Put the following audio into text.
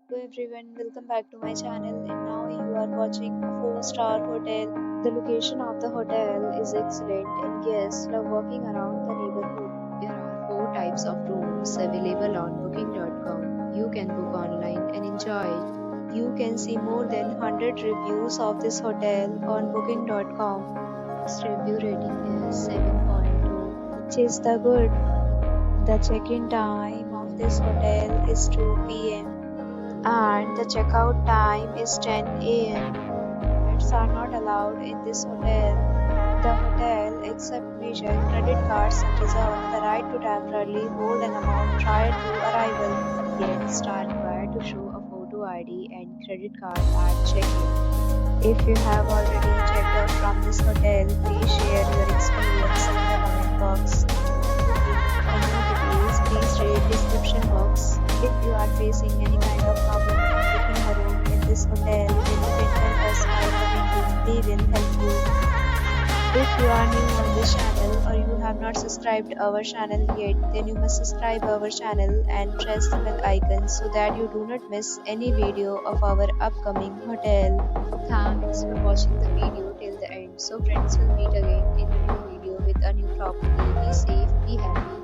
Hello everyone, welcome back to my channel and now you are watching a 4-star hotel. The location of the hotel is excellent and guests love walking around the neighborhood. There are 4 types of rooms available on booking.com. You can book online and enjoy it. You can see more than 100 reviews of this hotel on booking.com. Its review rating is 7.2, which is the good. The check-in time of this hotel is 2 p.m. and the checkout time is 10 a.m. Pets are not allowed in this hotel. The hotel accepts major credit cards and reserves the right to temporarily hold an amount prior to arrival. Guests are required to show a photo ID and credit card at check-in. If you have already checked out from this hotel, please share your experience in the comment box. For more details, please read description box. If you are facing any kind of problem in booking a room in this hotel, then you can tell us by commenting. We will help you. If you are new on this channel or you have not subscribed our channel yet, then you must subscribe our channel and press the bell icon so that you do not miss any video of our upcoming hotel. Thanks for watching the video till the end. So friends, will meet again in a new video with a new property. Be safe, be happy.